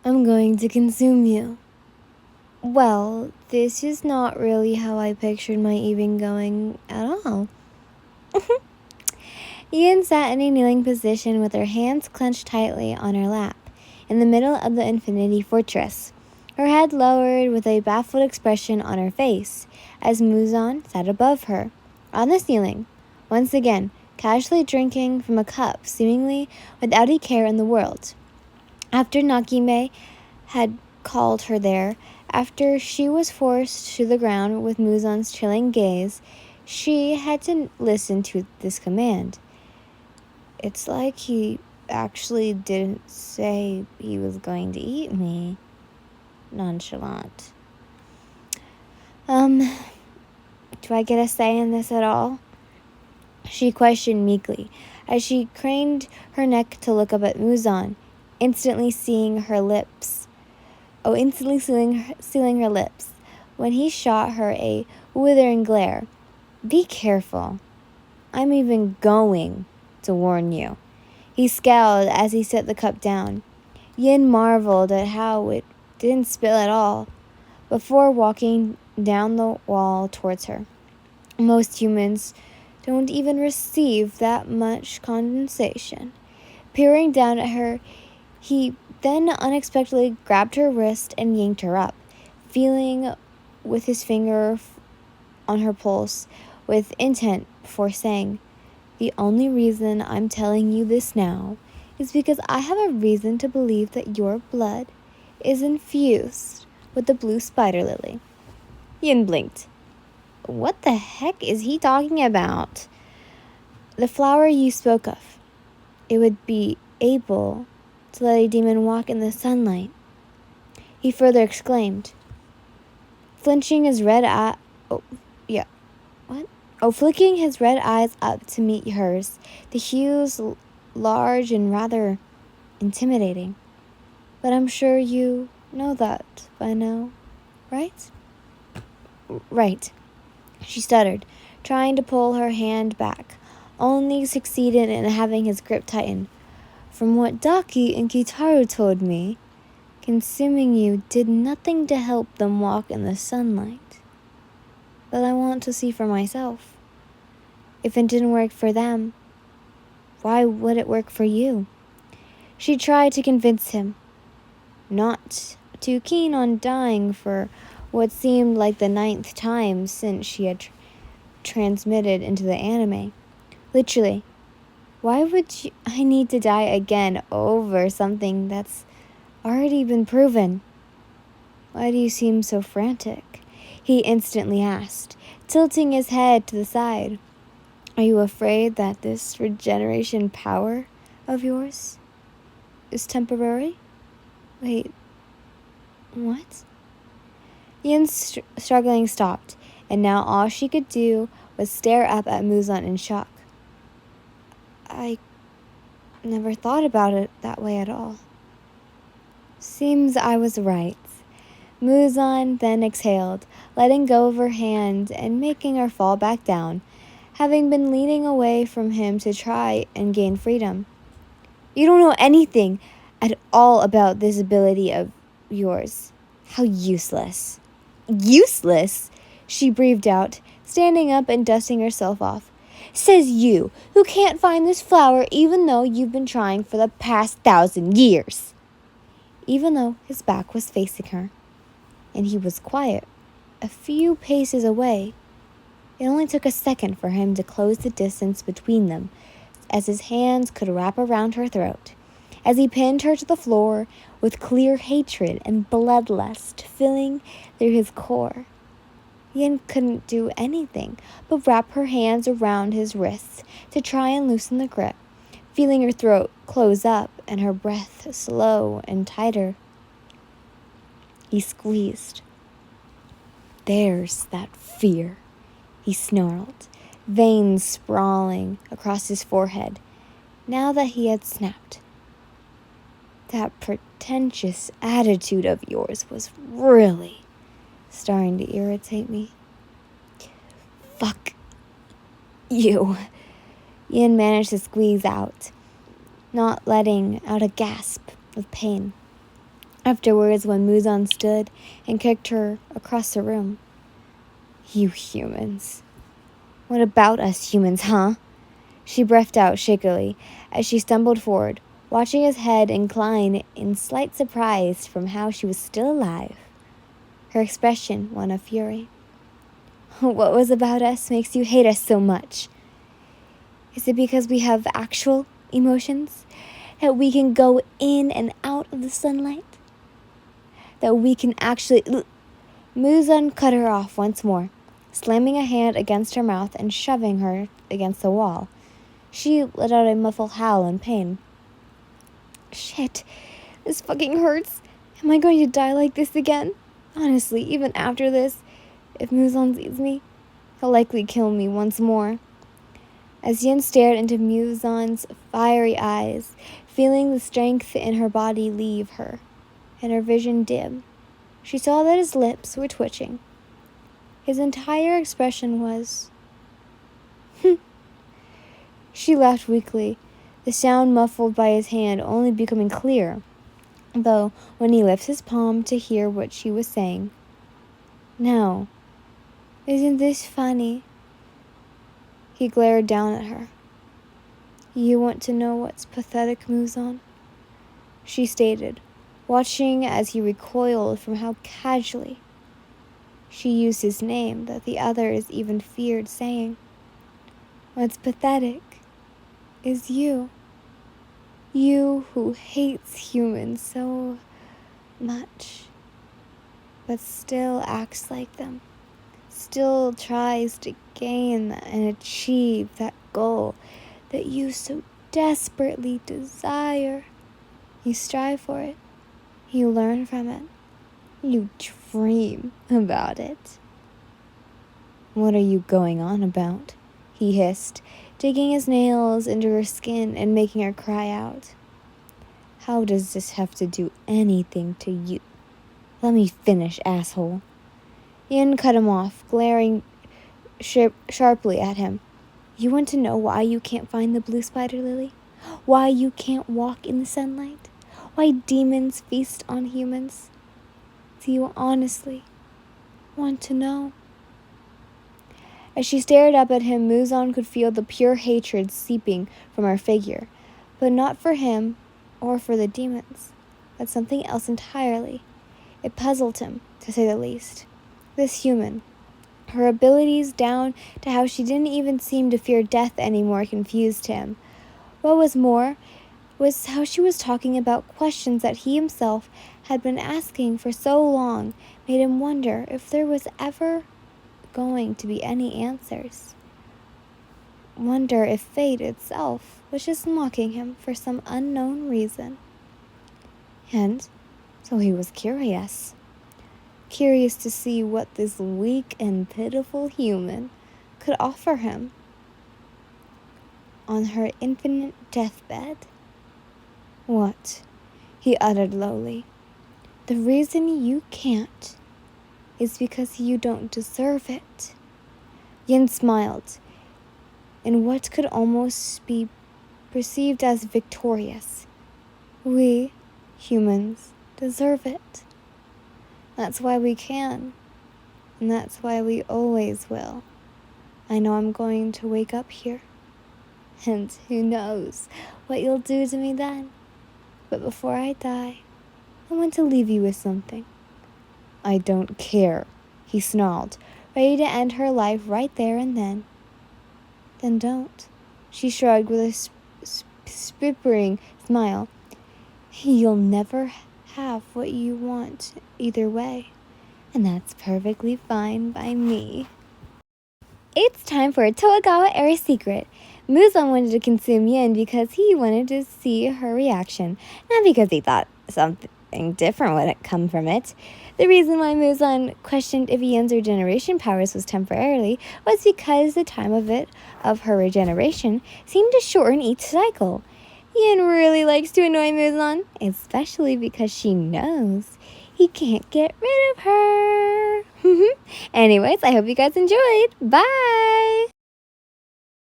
I'm going to consume you. Well, this is not really how I pictured my evening going at all. Ian sat in a kneeling position with her hands clenched tightly on her lap, in the middle of the Infinity Fortress, her head lowered with a baffled expression on her face, as Muzan sat above her, on the ceiling, once again, casually drinking from a cup, seemingly without a care in the world. After Nakime had called her there, after she was forced to the ground with Muzan's chilling gaze, she had to listen to this command. It's like he actually didn't say he was going to eat me. Nonchalant. Do I get a say in this at all? She questioned meekly, as she craned her neck to look up at Muzan, instantly sealing her lips, when he shot her a withering glare. Be careful. I'm even going to warn you. He scowled as he set the cup down. Yin marveled at how it didn't spill at all before walking down the wall towards her. Most humans don't even receive that much condensation. Peering down at her, he then unexpectedly grabbed her wrist and yanked her up, feeling with his finger on her pulse with intent before saying, "The only reason I'm telling you this now is because I have a reason to believe that your blood is infused with the blue spider lily." Yin blinked. What the heck is he talking about? The flower you spoke of. It would be able to let a demon walk in the sunlight. He further exclaimed, flinching his red eye. Flicking his red eyes up to meet hers, the hues large and rather intimidating. But I'm sure you know that by now, right? Right, she stuttered, trying to pull her hand back, only succeeded in having his grip tighten. From what Daki and Kitaru told me, consuming you did nothing to help them walk in the sunlight. But I want to see for myself. If it didn't work for them, why would it work for you? She tried to convince him, not too keen on dying for what seemed like the 9th time since she had transmitted into the anime. Literally, why would I need to die again over something that's already been proven? Why do you seem so frantic? He instantly asked, tilting his head to the side. Are you afraid that this regeneration power of yours is temporary? Wait, what? Yin's struggling stopped, and now all she could do was stare up at Muzan in shock. I never thought about it that way at all. Seems I was right. Muzan then exhaled, letting go of her hand and making her fall back down, having been leaning away from him to try and gain freedom. You don't know anything at all about this ability of yours. How useless. Useless? She breathed out, standing up and dusting herself off. Says you, who can't find this flower even though you've been trying for the past 1,000 years. Even though his back was facing her, and he was quiet, a few paces away, it only took a second for him to close the distance between them, as his hands could wrap around her throat, as he pinned her to the floor with clear hatred and bloodlust filling through his core. Yin couldn't do anything but wrap her hands around his wrists to try and loosen the grip, feeling her throat close up and her breath slow and tighter. He squeezed. There's that fear, he snarled, veins sprawling across his forehead, now that he had snapped. That pretentious attitude of yours was really starting to irritate me. Fuck you, Yin managed to squeeze out, not letting out a gasp of pain. Afterwards, when Muzan stood and kicked her across the room. You humans. What about us humans, huh? She breathed out shakily as she stumbled forward, watching his head incline in slight surprise from how she was still alive. Her expression one of fury. What was about us makes you hate us so much? Is it because we have actual emotions? That we can go in and out of the sunlight? That we can actually... Muzan cut her off once more, slamming a hand against her mouth and shoving her against the wall. She let out a muffled howl in pain. Shit, this fucking hurts. Am I going to die like this again? Honestly, even after this, if Muzan sees me, he'll likely kill me once more. As Yin stared into Muzan's fiery eyes, feeling the strength in her body leave her, and her vision dim, she saw that his lips were twitching. His entire expression was... She laughed weakly, the sound muffled by his hand only becoming clear, though, when he lifts his palm to hear what she was saying. No. Isn't this funny? He glared down at her. You want to know what's pathetic, Muzan? She stated, watching as he recoiled from how casually she used his name that the others even feared saying. What's pathetic is you. You who hates humans so much, but still acts like them, still tries to gain and achieve that goal that you so desperately desire. You strive for it. You learn from it. You dream about it. What are you going on about? He hissed, digging his nails into her skin and making her cry out. How does this have to do anything to you? Let me finish, asshole. Yin cut him off, glaring sharply at him. You want to know why you can't find the blue spider lily? Why you can't walk in the sunlight? Why demons feast on humans? Do you honestly want to know? As she stared up at him, Muzan could feel the pure hatred seeping from her figure, but not for him or for the demons, but something else entirely. It puzzled him, to say the least. This human, her abilities down to how she didn't even seem to fear death anymore, confused him. What was more was how she was talking about questions that he himself had been asking for so long, made him wonder if there was ever going to be any answers. Wonder if fate itself was just mocking him for some unknown reason. And so he was curious to see what this weak and pitiful human could offer him on her infinite deathbed. What? He uttered lowly. The reason you can't is because you don't deserve it. Yin smiled, in what could almost be perceived as victorious. We, humans, deserve it. That's why we can, and that's why we always will. I know I'm going to wake up here, and who knows what you'll do to me then. But before I die, I want to leave you with something. I don't care, he snarled, ready to end her life right there and then. Then don't, she shrugged with a spippering smile. You'll never have what you want either way, and that's perfectly fine by me. It's time for a Toagawa era secret. Muzan wanted to consume Yin because he wanted to see her reaction, not because he thought something different would come from it. The reason why Muzan questioned if Yin's regeneration powers was temporarily was because the time of her regeneration seemed to shorten each cycle. Yin really likes to annoy Muzan, especially because she knows he can't get rid of her. Anyways, I hope you guys enjoyed. Bye!